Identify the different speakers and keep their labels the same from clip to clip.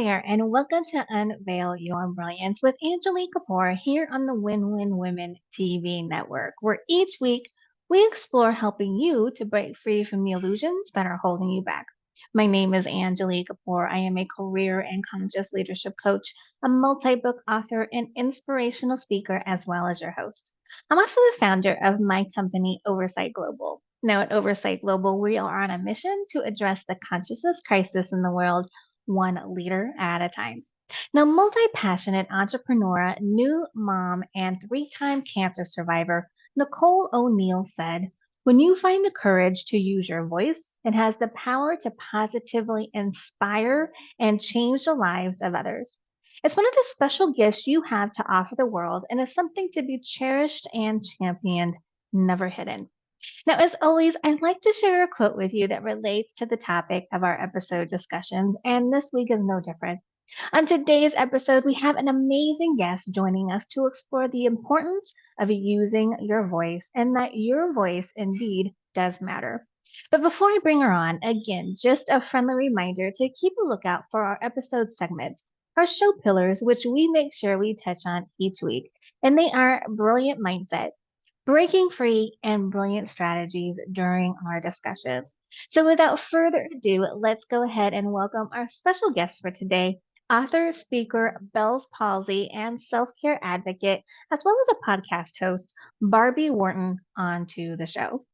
Speaker 1: there, and welcome to Unveil Your Brilliance with Angilie Kapoor here on the Win-Win Women TV network, where each week we explore helping you to break free from the illusions that are holding you back. My name is Angilie Kapoor. I am a career and conscious leadership coach, a multi-book author, and inspirational speaker, as well as your host. I'm also the founder of my company, Oversight Global. Now, at Oversight Global, we are on a mission to address the consciousness crisis in the world one leader at a time. Now, multi passionate entrepreneur, new mom, and 3-time cancer survivor, Nicole O'Neill said, when you find the courage to use your voice, it has the power to positively inspire and change the lives of others. It's one of the special gifts you have to offer the world and is something to be cherished and championed, never hidden. Now, as always, I'd like to share a quote with you that relates to the topic of our episode discussions, and this week is no different. On today's episode, we have an amazing guest joining us to explore the importance of using your voice and that your voice indeed does matter. But before I bring her on, again, just a friendly reminder to keep a lookout for our episode segments, our show pillars, which we make sure we touch on each week. And they are brilliant mindset, breaking free, and brilliant strategies during our discussion. So, without further ado, let's go ahead and welcome our special guest for today, author, speaker, Bell's palsy, and self care advocate, as well as a podcast host, Barbie Wharton, onto the show.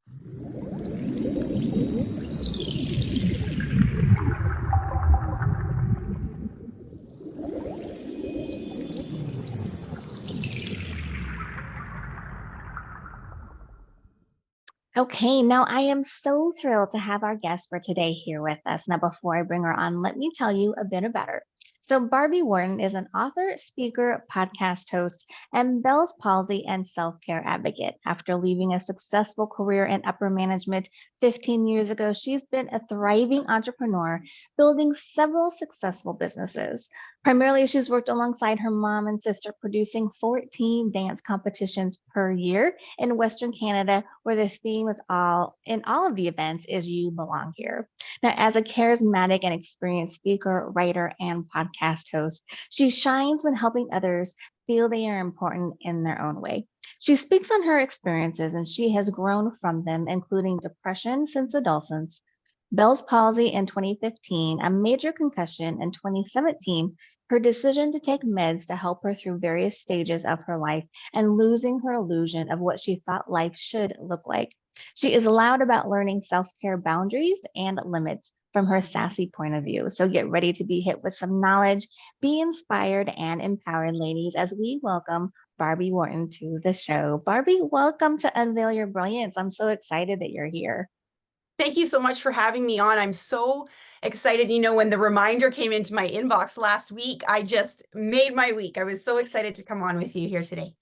Speaker 1: Okay, now I am so thrilled to have our guest for today here with us. Now, before I bring her on, let me tell you a bit about her. So, Barbie Wharton is an author, speaker, podcast host, and Bell's palsy and self care advocate. After leaving a successful career in upper management 15 years ago, she's been a thriving entrepreneur, building several successful businesses. Primarily, she's worked alongside her mom and sister, producing 14 dance competitions per year in Western Canada, where the theme is all in all of the events is you belong here. Now, as a charismatic and experienced speaker, writer, and podcast host, she shines when helping others feel they are important in their own way. She speaks on her experiences and she has grown from them, including depression since adolescence, Bell's palsy in 2015, a major concussion in 2017, her decision to take meds to help her through various stages of her life, and losing her illusion of what she thought life should look like. She is loud about learning self care boundaries and limits from her sassy point of view. So get ready to be hit with some knowledge, be inspired and empowered, ladies, as we welcome Barbie Wharton to the show. Barbie, welcome to Unveil Your Brilliance. I'm so excited that you're here.
Speaker 2: Thank you so much for having me on. I'm so excited. You know, when the reminder came into my inbox last week, I just made my week. I was so excited to come on with you here today.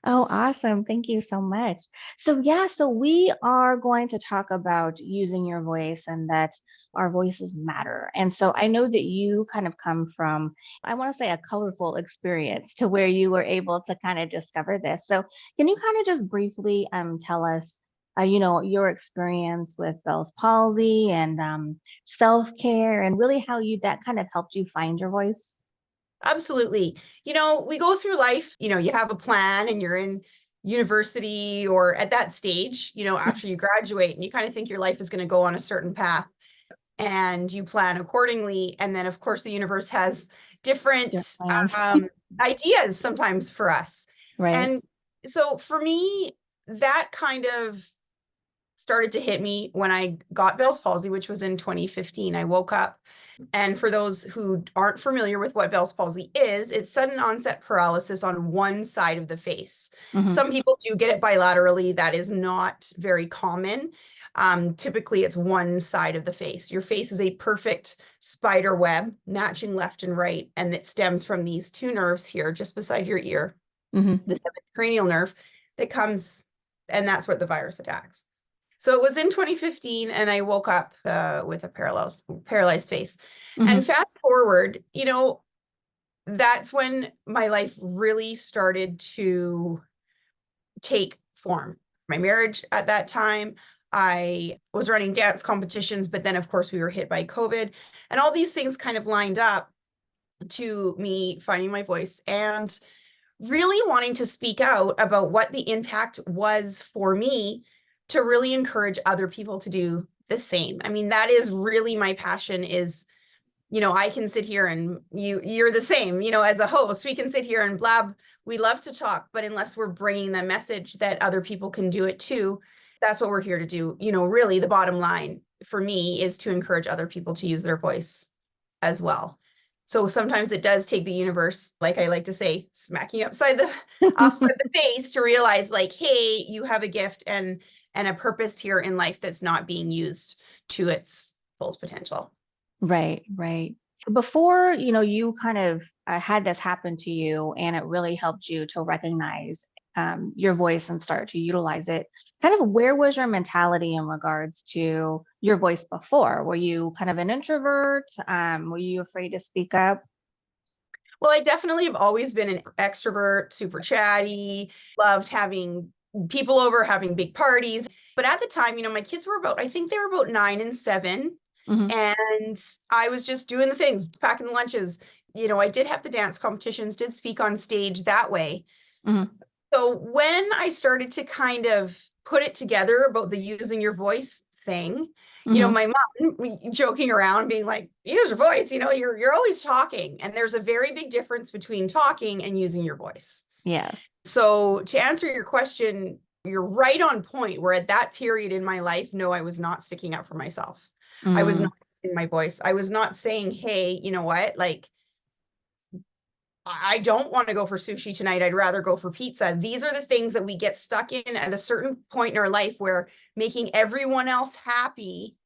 Speaker 1: Oh, awesome. Thank you so much. So we are going to talk about using your voice and that our voices matter. And so I know that you kind of come from, I want to say, a colorful experience to where you were able to kind of discover this. So can you kind of just briefly tell us, your experience with Bell's palsy and self-care and really how you that kind of helped you find your voice?
Speaker 2: Absolutely. You know, we go through life, you have a plan and you're in university or at that stage, after you graduate and you kind of think your life is going to go on a certain path and you plan accordingly. And then, of course, the universe has
Speaker 1: Different
Speaker 2: different
Speaker 1: plans.
Speaker 2: ideas sometimes for us.
Speaker 1: Right.
Speaker 2: And so for me, that kind of started to hit me when I got Bell's palsy, which was in 2015. I woke up, and for those who aren't familiar with what Bell's palsy is, it's sudden onset paralysis on one side of the face.
Speaker 1: Hmm.
Speaker 2: Some people do get it bilaterally. That is not very common. Typically, it's one side of the face. Your face is a perfect spider web, matching left and right, and it stems from these two nerves here, just beside your ear,
Speaker 1: Hmm.
Speaker 2: the seventh cranial nerve that comes, and that's what the virus attacks. So it was in 2015, and I woke up with a paralyzed face.
Speaker 1: Hmm.
Speaker 2: And fast forward, that's when my life really started to take form. My marriage at that time, I was running dance competitions, but then, of course, we were hit by COVID, and all these things kind of lined up. to me finding my voice and really wanting to speak out about what the impact was for me to really encourage other people to do the same. I mean, that is really my passion is, I can sit here and you're the same, as a host, we can sit here and blab. We love to talk, but unless we're bringing the message that other people can do it too, that's what we're here to do. Really the bottom line for me is to encourage other people to use their voice as well. So sometimes it does take the universe, like I like to say, smacking you upside the face to realize like, hey, you have a gift and a purpose here in life that's not being used to its full potential.
Speaker 1: Right, right. Before, you kind of had this happen to you and it really helped you to recognize your voice and start to utilize it. Kind of where was your mentality in regards to your voice before? Were you kind of an introvert? Were you afraid to speak up?
Speaker 2: Well, I definitely have always been an extrovert, super chatty, loved having people over, having big parties. But at the time, my kids were I think they were about 9 and 7.
Speaker 1: Hmm.
Speaker 2: And I was just doing the things, packing the lunches. I did have the dance competitions, did speak on stage that way.
Speaker 1: Hmm.
Speaker 2: So when I started to kind of put it together about the using your voice thing,
Speaker 1: Hmm.
Speaker 2: my mom joking around being like, use your voice, you're always talking. And there's a very big difference between talking and using your voice.
Speaker 1: Yes.
Speaker 2: So to answer your question, you're right on point where at that period in my life, no, I was not sticking up for myself. I was
Speaker 1: Mm,
Speaker 2: not using my voice. I was not saying, hey, you know what? Like, I don't want to go for sushi tonight. I'd rather go for pizza. These are the things that we get stuck in at a certain point in our life where making everyone else happy,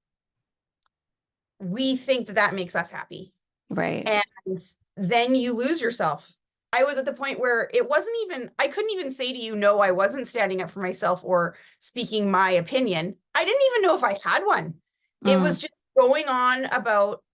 Speaker 2: we think that that makes us happy.
Speaker 1: right.
Speaker 2: And then you lose yourself. I was at the point where I couldn't even say to you, no, I wasn't standing up for myself or speaking my opinion. I didn't even know if I had one. It
Speaker 1: Mm,
Speaker 2: was just going on about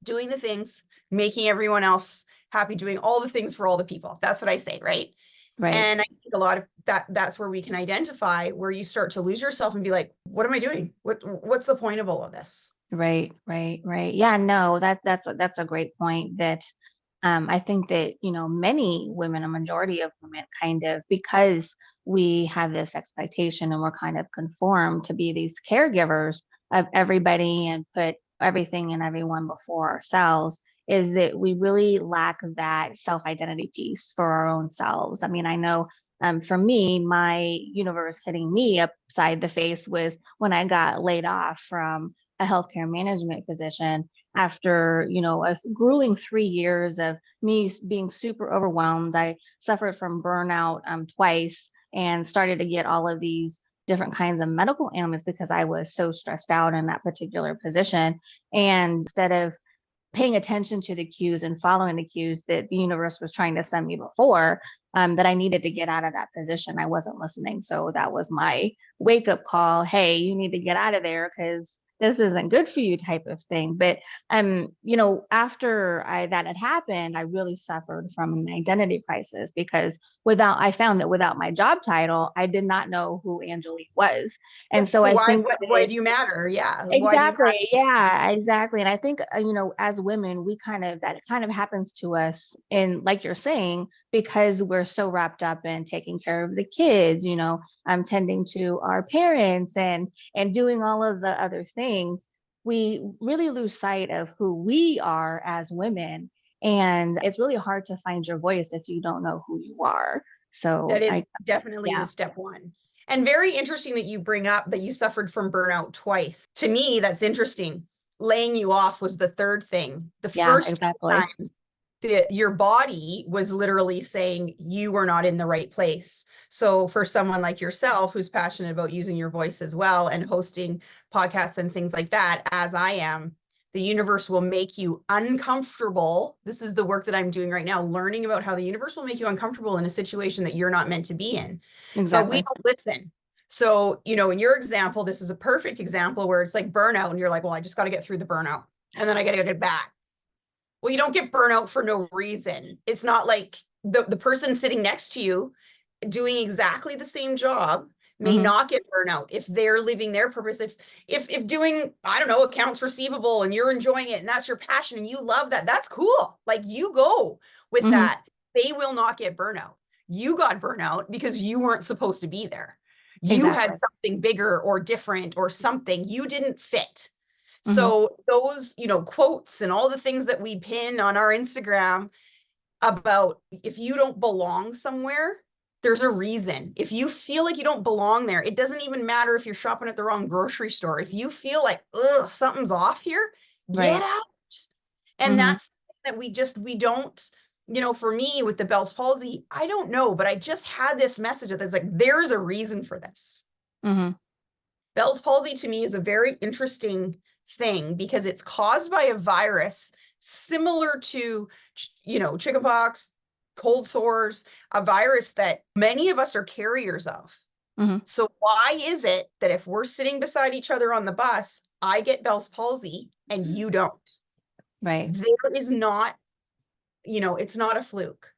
Speaker 2: doing the things, making everyone else happy, doing all the things for all the people. That's what I say, right?
Speaker 1: right.
Speaker 2: And I think a lot of that's where we can identify where you start to lose yourself and be like, what am I doing? What's the point of all of this?
Speaker 1: Right, right, right. Yeah, no, that's a great point that I think that, many women, a majority of women kind of because we have this expectation and we're kind of conformed to be these caregivers of everybody and put everything and everyone before ourselves, is that we really lack that self-identity piece for our own selves. I mean, I know for me, my universe hitting me upside the face was when I got laid off from a healthcare management position after, a grueling 3 years of me being super overwhelmed. I suffered from burnout twice and started to get all of these different kinds of medical ailments because I was so stressed out in that particular position. And instead of paying attention to the cues and following the cues that the universe was trying to send me before, that I needed to get out of that position. I wasn't listening. So that was my wake up call. Hey, you need to get out of there because this isn't good for you type of thing. But after that had happened, I really suffered from an identity crisis because I found that without my job title, I did not know who Angilie was. And
Speaker 2: Yep.
Speaker 1: so I think
Speaker 2: Why do you matter? Yeah. Why do you matter?
Speaker 1: exactly. Yeah, exactly. And I think, as women, that kind of happens to us in, like you're saying, because we're so wrapped up in taking care of the kids, tending to our parents and doing all of the other things. We really lose sight of who we are as women. And it's really hard to find your voice if you don't know who you are.
Speaker 2: That
Speaker 1: So
Speaker 2: is definitely
Speaker 1: yeah,
Speaker 2: is step one. And very interesting that you bring up that you suffered from burnout twice. To me, that's interesting. Laying you off was the third thing. The
Speaker 1: yeah,
Speaker 2: first
Speaker 1: exactly.
Speaker 2: times that your body was literally saying you were not in the right place. So for someone like yourself who's passionate about using your voice as well and hosting podcasts and things like that, as I am, the universe will make you uncomfortable. This is the work that I'm doing right now, learning about how the universe will make you uncomfortable in a situation that you're not meant to be in. But we
Speaker 1: Exactly.
Speaker 2: don't listen. So, in your example, this is a perfect example where it's like burnout, and you're like, well, I just got to get through the burnout and then I got to get back. Well, you don't get burnout for no reason. It's not like the person sitting next to you doing exactly the same job, may not get burnout if they're living their purpose. If doing, I don't know, accounts receivable and you're enjoying it and that's your passion and you love that, that's cool. Like, you go with that. They will not get burnout. You got burnout because you weren't supposed to be there. You had something bigger or different or something. You didn't fit. So those, quotes and all the things that we pin on our Instagram about, if you don't belong somewhere, there's a reason. If you feel like you don't belong there, it doesn't even matter if you're shopping at the wrong grocery store. If you feel like, ugh, something's off here, get out. And that's that we don't, for me with the Bell's palsy, I don't know, but I just had this message that's like, there's a reason for this. Bell's palsy to me is a very interesting thing because it's caused by a virus similar to, chickenpox, cold sores, a virus that many of us are carriers of. So why is it that if we're sitting beside each other on the bus, I get Bell's palsy and you don't?
Speaker 1: Right.
Speaker 2: There is not, it's not a fluke.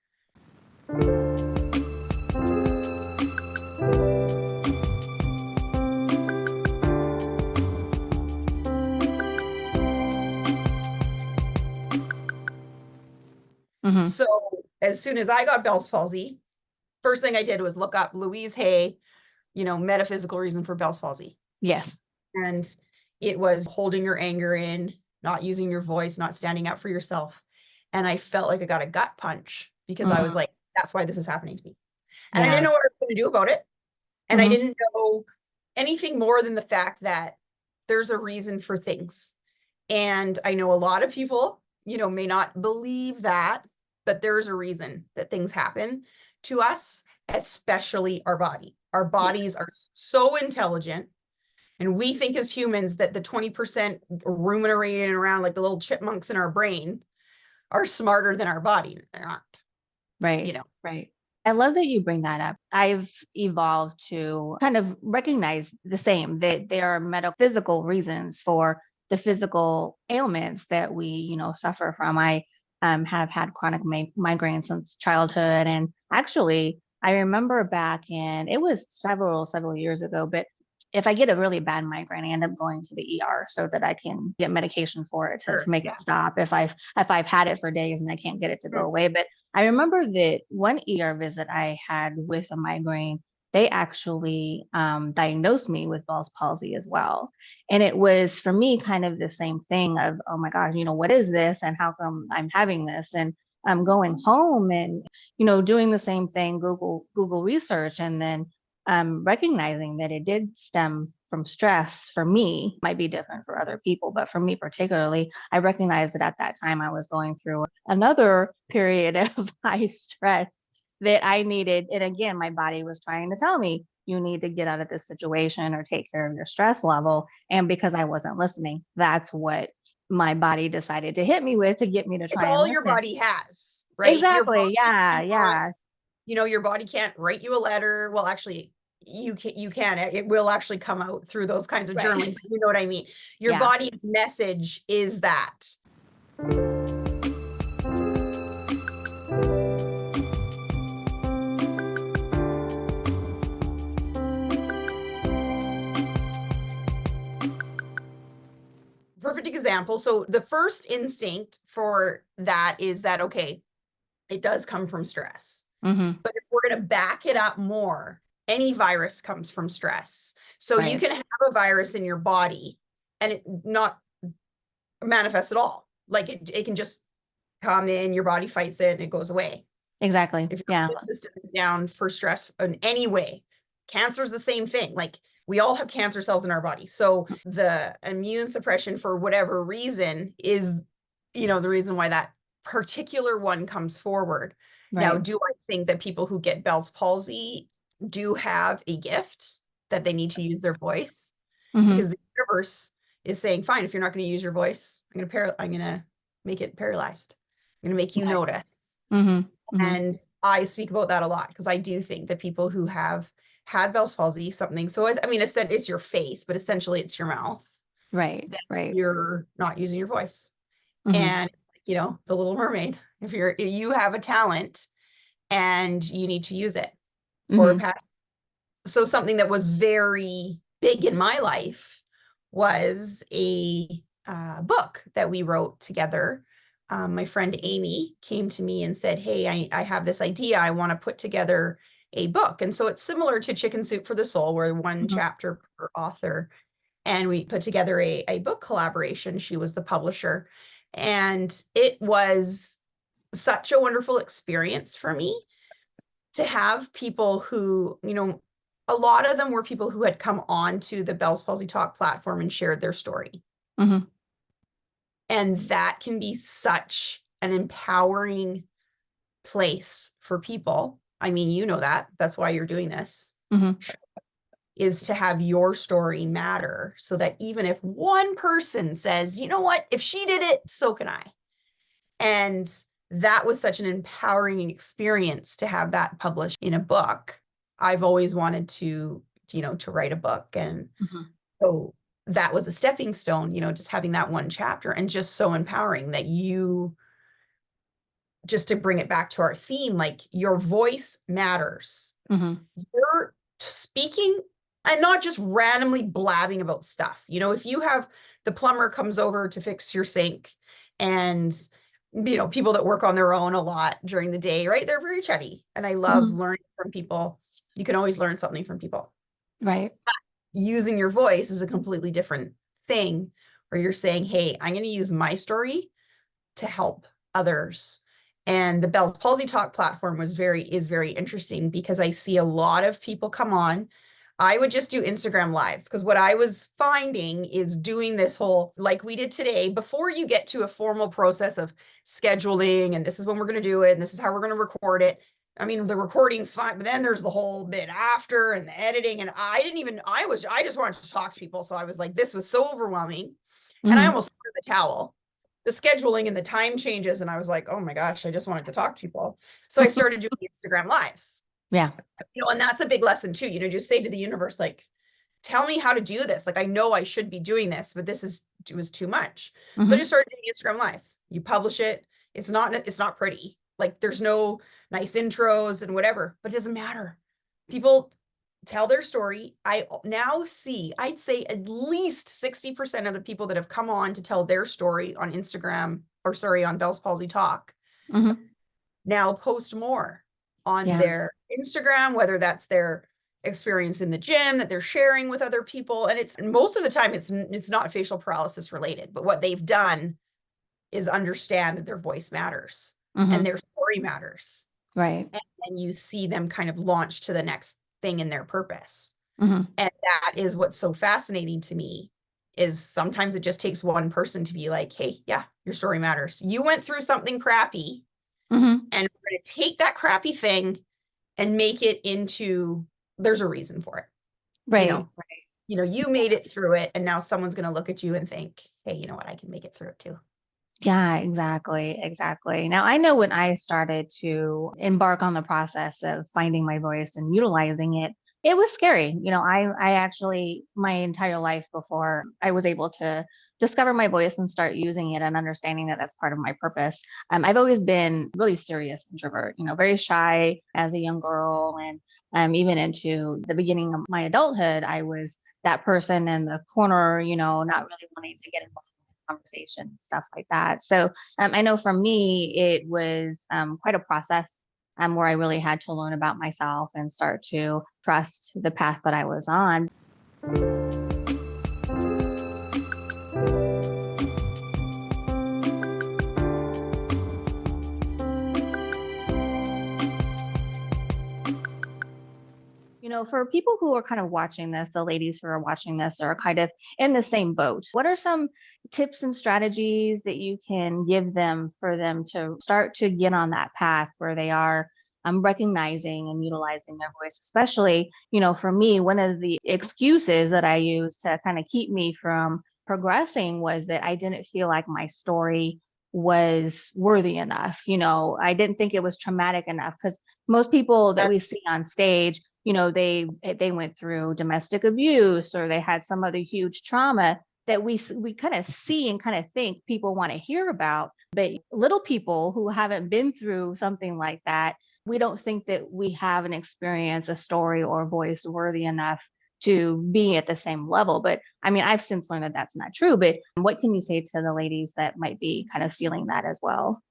Speaker 2: So as soon as I got Bell's palsy, first thing I did was look up Louise Hay, metaphysical reason for Bell's palsy.
Speaker 1: Yes.
Speaker 2: And it was holding your anger in, not using your voice, not standing up for yourself. And I felt like I got a gut punch because I was like, that's why this is happening to me. And I didn't know what I was going to do about it. And I didn't know anything more than the fact that there's a reason for things. And I know a lot of people, may not believe that, but there's a reason that things happen to us, especially our body. Our bodies are so intelligent. And we think as humans that the 20% ruminating around like the little chipmunks in our brain are smarter than our body. They're not.
Speaker 1: Right. Right. I love that you bring that up. I've evolved to kind of recognize the same, that there are metaphysical reasons for the physical ailments that we, suffer from. I have had chronic migraine since childhood. And actually, I remember back in, it was several years ago, but if I get a really bad migraine, I end up going to the ER so that I can get medication for it to make it stop if I've had it for days and I can't get it to go away. But I remember that one ER visit I had with a migraine, they actually diagnosed me with Bell's palsy as well. And it was for me kind of the same thing of, oh my gosh, what is this and how come I'm having this? And I'm going home and, doing the same thing, Google research, and then recognizing that it did stem from stress. For me, might be different for other people, but for me particularly, I recognized that at that time I was going through another period of high stress that I needed. And again, my body was trying to tell me, you need to get out of this situation or take care of your stress level. And because I wasn't listening, that's what my body decided to hit me with to get me to try.
Speaker 2: It's all your body has, right?
Speaker 1: Exactly. Yeah.
Speaker 2: Your body can't write you a letter. Well, actually, you can. It will actually come out through those kinds of journaling. You know what I mean? Your body's message is that. Perfect example. So the first instinct for that is that, okay, it does come from stress. But if we're going to back it up more, any virus comes from stress. So you can have a virus in your body and it not manifest at all. Like it can just come in, your body fights it and it goes away.
Speaker 1: Exactly.
Speaker 2: If your immune system is down for stress in any way, cancer is the same thing. Like, we all have cancer cells in our body. So the immune suppression for whatever reason is, the reason why that particular one comes forward. Now, do I think that people who get Bell's palsy do have a gift that they need to use their voice? Because the universe is saying, fine, if you're not going to use your voice, I'm going to make it paralyzed. I'm going to make you notice. And I speak about that a lot because I do think that people who have had Bell's palsy, something. So it's your face, but essentially it's your mouth.
Speaker 1: Right.
Speaker 2: You're not using your voice. And the Little Mermaid, if you have a talent and you need to use it or pass, So something that was very big in my life was a book that we wrote together. My friend Amy came to me and said, hey, I have this idea. I want to put together a book. And so it's similar to Chicken Soup for the Soul, where one
Speaker 1: Mhm.
Speaker 2: chapter per author. And we put together a book collaboration. She was the publisher. And it was such a wonderful experience for me to have people who, a lot of them were people who had come on to the Bell's Palsy Talk platform and shared their story.
Speaker 1: Mhm.
Speaker 2: And that can be such an empowering place for people. I mean, you know that. That's why you're doing this,
Speaker 1: Mhm.
Speaker 2: is to have your story matter so that even if one person says, you know what, if she did it, so can I. And that was such an empowering experience to have that published in a book. I've always wanted to write a book. And
Speaker 1: Mhm.
Speaker 2: so that was a stepping stone, just having that one chapter, and just so empowering that just to bring it back to our theme, like, your voice matters.
Speaker 1: Mhm.
Speaker 2: You're speaking and not just randomly blabbing about stuff. If you have the plumber comes over to fix your sink, and people that work on their own a lot during the day, right? They're very chatty. And I love
Speaker 1: Mhm.
Speaker 2: learning from people. You can always learn something from people.
Speaker 1: Right.
Speaker 2: Using your voice is a completely different thing, where you're saying, hey, I'm going to use my story to help others. And the Bell's Palsy Talk platform is very interesting, because I see a lot of people come on. I would just do Instagram lives, because what I was finding is doing this whole, like we did today, before you get to a formal process of scheduling, and this is when we're going to do it, and this is how we're going to record it. I mean, the recording's fine, but then there's the whole bit after and the editing. And I just wanted to talk to people. So I was like, this was so overwhelming. And I
Speaker 1: Mhm.
Speaker 2: almost threw the towel. The scheduling and the time changes. And I was like, oh my gosh, I just wanted to talk to people. So I started doing Instagram lives,
Speaker 1: Yeah.
Speaker 2: and that's a big lesson too, just say to the universe, like, tell me how to do this. Like, I know I should be doing this, but it was too much. So I just
Speaker 1: Mhm.
Speaker 2: started doing Instagram lives. You publish it. It's not pretty. Like, there's no nice intros and whatever, but it doesn't matter. People tell their story. I now see, I'd say at least 60% of the people that have come on to tell their story on Instagram, or sorry, on Bell's Palsy Talk,
Speaker 1: Mhm.
Speaker 2: now post more on
Speaker 1: Yeah.
Speaker 2: their Instagram, whether that's their experience in the gym that they're sharing with other people. And it's most of the time it's not facial paralysis related, but what they've done is understand that their voice matters and
Speaker 1: Mhm.
Speaker 2: their story matters.
Speaker 1: Right.
Speaker 2: And then you see them kind of launch to the next thing in their purpose.
Speaker 1: Mhm.
Speaker 2: And that is what's so fascinating to me, is sometimes it just takes one person to be like, hey, yeah, your story matters. You went through something crappy,
Speaker 1: Mhm.
Speaker 2: and we're going to take that crappy thing and make it into, there's a reason for it. You
Speaker 1: Right.
Speaker 2: know, you made it through it, and now someone's going to look at you and think, hey, you know what? I can make it through it too.
Speaker 1: Yeah, exactly, exactly. Now, I know when I started to embark on the process of finding my voice and utilizing it, it was scary. I actually, my entire life before I was able to discover my voice and start using it and understanding that that's part of my purpose, I've always been really serious introvert, very shy as a young girl. And even into the beginning of my adulthood, I was that person in the corner, not really wanting to get involved conversation, stuff like that. So I know for me, it was quite a process where I really had to learn about myself and start to trust the path that I was on. For people who are kind of watching this, the ladies who are watching this are kind of in the same boat. What are some tips and strategies that you can give them for them to start to get on that path where they are recognizing and utilizing their voice? Especially, for me, one of the excuses that I used to kind of keep me from progressing was that I didn't feel like my story was worthy enough. I didn't think it was traumatic enough, because most people that we
Speaker 2: That's
Speaker 1: see on stage, they went through domestic abuse or they had some other huge trauma that we kind of see and kind of think people want to hear about. But little people who haven't been through something like that, we don't think that we have an experience, a story, or a voice worthy enough to be at the same level. But I mean, I've since learned that that's not true. But what can you say to the ladies that might be kind of feeling that as well?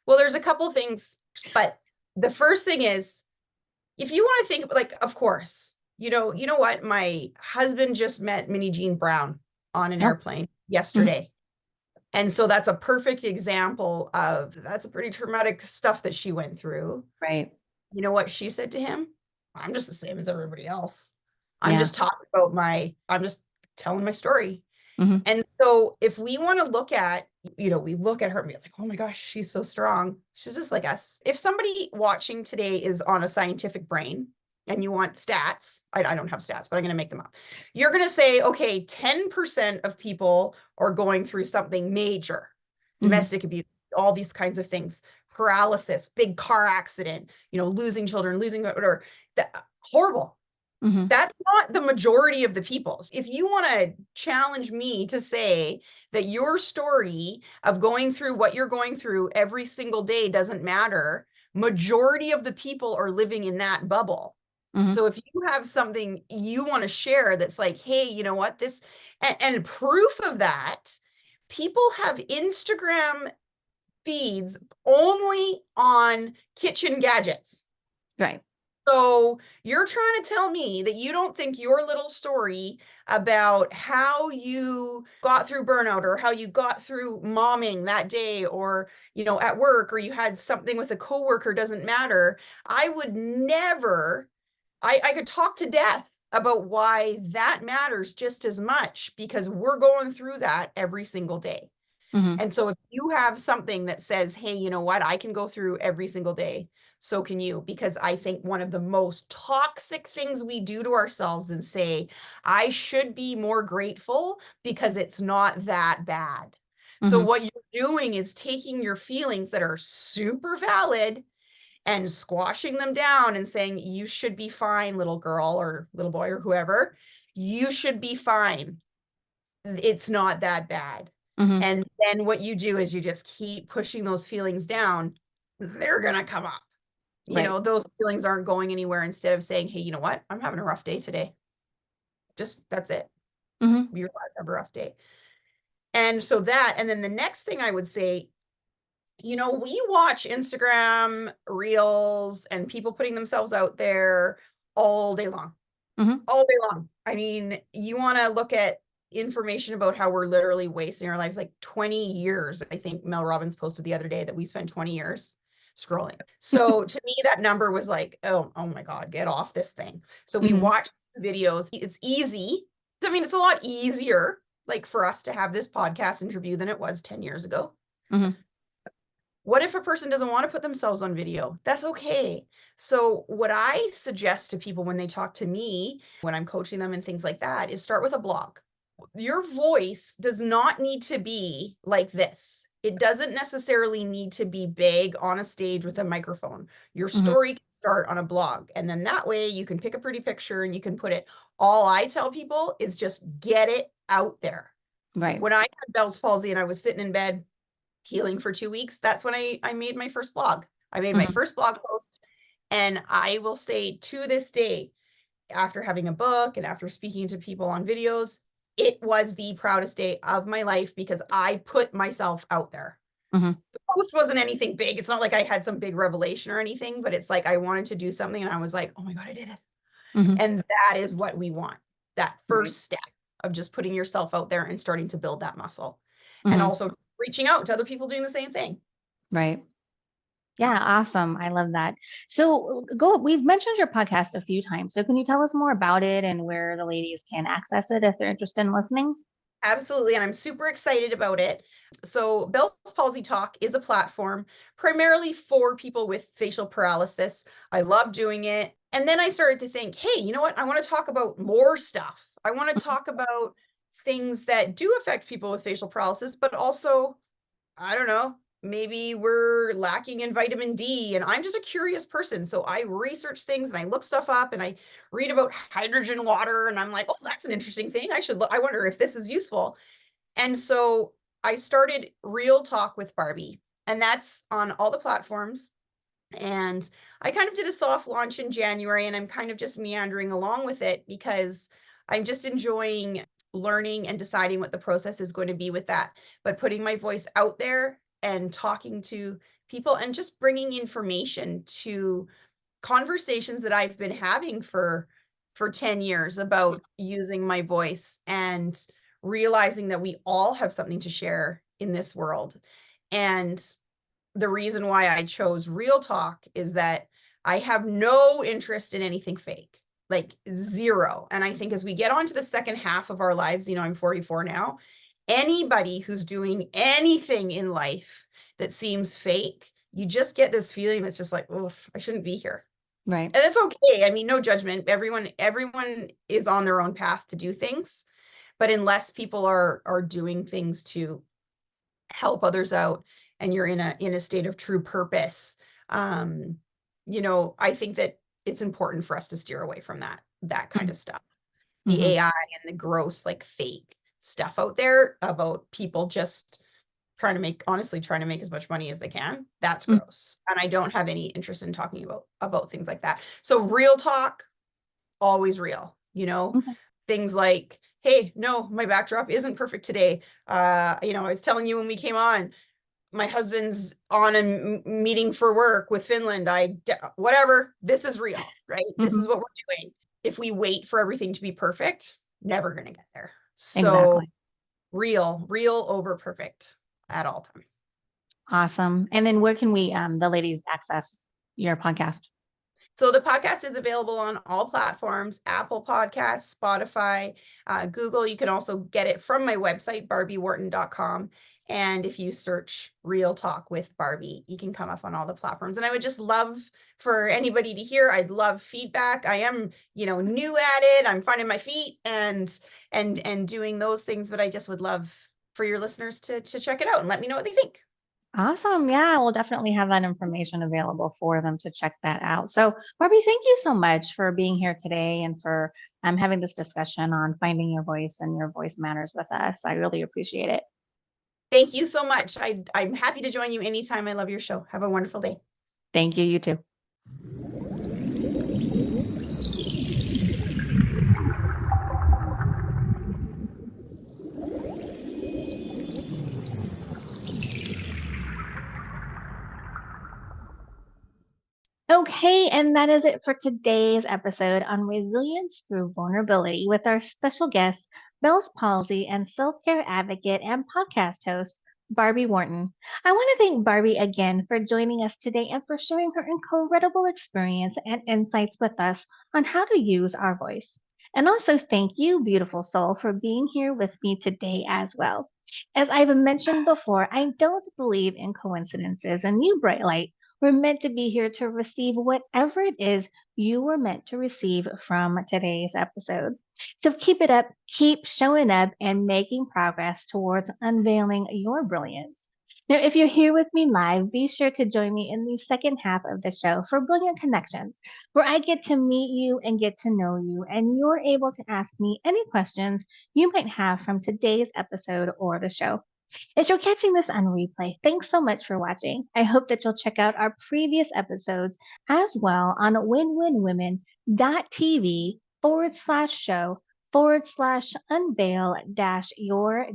Speaker 2: Well, there's a couple things, but the first thing is, if you want to think like, of course, you know what? My husband just met Minnie Jean Brown on an
Speaker 1: Oh,
Speaker 2: airplane
Speaker 1: mhm,
Speaker 2: yesterday. And so that's a perfect example of that's a pretty traumatic stuff that she went through.
Speaker 1: right.
Speaker 2: You know what she said to him? I'm just the same as everybody else.
Speaker 1: Yeah.
Speaker 2: I'm just telling my story.
Speaker 1: Hmm.
Speaker 2: And so if we want to look at, we look at her and be like, oh my gosh, she's so strong. She's just like us. If somebody watching today is on a scientific brain and you want stats, I don't have stats, but I'm going to make them up. You're going to say, okay, 10% of people are going through something major,
Speaker 1: Hmm.
Speaker 2: domestic abuse, all these kinds of things, paralysis, big car accident, losing children, losing whatever, horrible.
Speaker 1: Hmm.
Speaker 2: That's not the majority of the people. If you want to challenge me to say that your story of going through what you're going through every single day doesn't matter, majority of the people are living in that bubble.
Speaker 1: Hmm.
Speaker 2: So if you have something you want to share that's like, hey, you know what, this, and proof of that, people have Instagram feeds only on kitchen gadgets.
Speaker 1: Right.
Speaker 2: So you're trying to tell me that you don't think your little story about how you got through burnout or how you got through momming that day or, at work or you had something with a coworker doesn't matter. I would never, I could talk to death about why that matters just as much because we're going through that every single day.
Speaker 1: Hmm.
Speaker 2: And so if you have something that says, hey, you know what, I can go through every single day, so can you. Because I think one of the most toxic things we do to ourselves is say, I should be more grateful because it's not that bad. So
Speaker 1: Hmm.
Speaker 2: what you're doing is taking your feelings that are super valid and squashing them down and saying, you should be fine, little girl or little boy or whoever. You should be fine. It's not that bad.
Speaker 1: Hmm.
Speaker 2: And then what you do is you just keep pushing those feelings down. They're going to come up.
Speaker 1: Right.
Speaker 2: Those feelings aren't going anywhere instead of saying, hey, you know what? I'm having a rough day today. Just that's it.
Speaker 1: Hmm.
Speaker 2: You're allowed to have a rough day. And so that, and then the next thing I would say, we watch Instagram reels and people putting themselves out there all day long.
Speaker 1: Hmm.
Speaker 2: All day long. I mean, you want to look at information about how we're literally wasting our lives, like 20 years. I think Mel Robbins posted the other day that we spent 20 years scrolling. So to me, that number was like, oh my God, get off this thing. So we
Speaker 1: Hmm.
Speaker 2: watch videos. It's easy. I mean, it's a lot easier like for us to have this podcast interview than it was 10 years ago.
Speaker 1: Hmm.
Speaker 2: What if a person doesn't want to put themselves on video? That's okay. So, what I suggest to people when they talk to me, when I'm coaching them and things like that, is start with a blog. Your voice does not need to be like this. It doesn't necessarily need to be big on a stage with a microphone. Your
Speaker 1: Hmm.
Speaker 2: story can start on a blog. And then that way you can pick a pretty picture and you can put it. All I tell people is just get it out there.
Speaker 1: Right.
Speaker 2: When I had Bell's palsy and I was sitting in bed healing for 2 weeks, that's when I made my first blog. I made my
Speaker 1: Hmm.
Speaker 2: first blog post. And I will say to this day, after having a book and after speaking to people on videos, it was the proudest day of my life because I put myself out there.
Speaker 1: Hmm.
Speaker 2: The post wasn't anything big. It's not like I had some big revelation or anything, but it's like I wanted to do something and I was like, oh my God, I did it.
Speaker 1: Hmm.
Speaker 2: And that is what we want. That
Speaker 1: Right.
Speaker 2: first step of just putting yourself out there and starting to build that muscle. And
Speaker 1: Hmm.
Speaker 2: also reaching out to other people doing the same thing.
Speaker 1: Right. Yeah, awesome. I love that. So we've mentioned your podcast a few times. So can you tell us more about it and where the ladies can access it if they're interested in listening?
Speaker 2: Absolutely. And I'm super excited about it. So, Bell's Palsy Talk is a platform primarily for people with facial paralysis. I love doing it. And then I started to think, hey, you know what? I want to talk about more stuff. I want to talk about things that do affect people with facial paralysis, but also I don't know, maybe we're lacking in vitamin D. And I'm just a curious person. So I research things and I look stuff up and I read about hydrogen water. And I'm like, oh, that's an interesting thing. I wonder if this is useful. And so I started Real Talk with Barbie. And that's on all the platforms. And I kind of did a soft launch in January, and I'm kind of just meandering along with it because I'm just enjoying learning and deciding what the process is going to be with that. But putting my voice out there and talking to people and just bringing information to conversations that I've been having for 10 years about using my voice and realizing that we all have something to share in this world. And the reason why I chose Real Talk is that I have no interest in anything fake, like zero. And I think as we get on to the second half of our lives, I'm 44 now, anybody who's doing anything in life that seems fake, you just get this feeling that's just like, oh, I shouldn't be here.
Speaker 1: Right.
Speaker 2: And it's okay. I mean, no judgment. Everyone is on their own path to do things. But unless people are doing things to help others out, and you're in a state of true purpose, I think that it's important for us to steer away from that kind of stuff. The AI and the gross, like, fake stuff out there about people just trying to make as much money as they can. That's gross. And I don't have any interest in talking about things like that. So Real Talk, always real, things like, hey, no, my backdrop isn't perfect today. I was telling you when we came on, my husband's on a meeting for work with Finland. Whatever, this is real, right? This is what we're doing. If we wait for everything to be perfect, never going to get there. So
Speaker 1: Exactly.
Speaker 2: real over perfect at all times.
Speaker 1: Awesome. And then where can we, the ladies, access your podcast?
Speaker 2: So the podcast is available on all platforms: Apple Podcasts, Spotify, Google. You can also get it from my website, barbiewharton.com. And if you search Real Talk with Barbie, you can come up on all the platforms. And I would just love for anybody to hear. I'd love feedback. I am, new at it. I'm finding my feet and doing those things, but I just would love for your listeners to check it out and let me know what they think.
Speaker 1: Awesome. Yeah, we'll definitely have that information available for them to check that out. So, Barbie, thank you so much for being here today and for having this discussion on finding your voice and your voice matters with us. I really appreciate it.
Speaker 2: Thank you so much. I'm happy to join you anytime. I love your show. Have a wonderful day.
Speaker 1: Thank you. You too. Okay, and that is it for today's episode on resilience through vulnerability with our special guest, Bell's palsy and self care advocate and podcast host, Barbie Wharton. I want to thank Barbie again for joining us today and for sharing her incredible experience and insights with us on how to use our voice. And also thank you, beautiful soul, for being here with me today as well. As I've mentioned before, I don't believe in coincidences, and you, Bright Light, we're meant to be here to receive whatever it is you were meant to receive from today's episode. So keep it up, keep showing up, and making progress towards unveiling your brilliance. Now, if you're here with me live, be sure to join me in the second half of the show for Brilliant Connections, where I get to meet you and get to know you, and you're able to ask me any questions you might have from today's episode or the show. If you're catching this on replay, thanks so much for watching. I hope that you'll check out our previous episodes as well on winwinwomen.tv/show/unveil your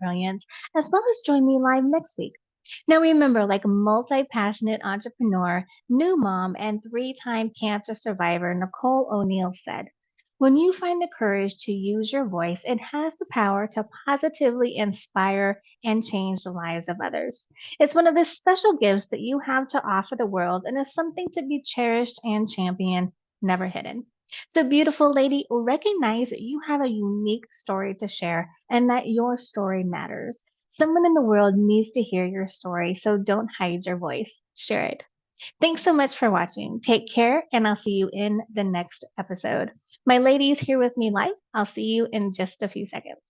Speaker 1: brilliance, as well as join me live next week. Now, remember, like multi passionate entrepreneur, new mom, and 3-time cancer survivor Nicole O'Neill said, when you find the courage to use your voice, it has the power to positively inspire and change the lives of others. It's one of the special gifts that you have to offer the world and is something to be cherished and championed, never hidden. So, beautiful lady, recognize that you have a unique story to share and that your story matters. Someone in the world needs to hear your story, so don't hide your voice. Share it. Thanks so much for watching. Take care, and I'll see you in the next episode. My ladies here with me live, I'll see you in just a few seconds.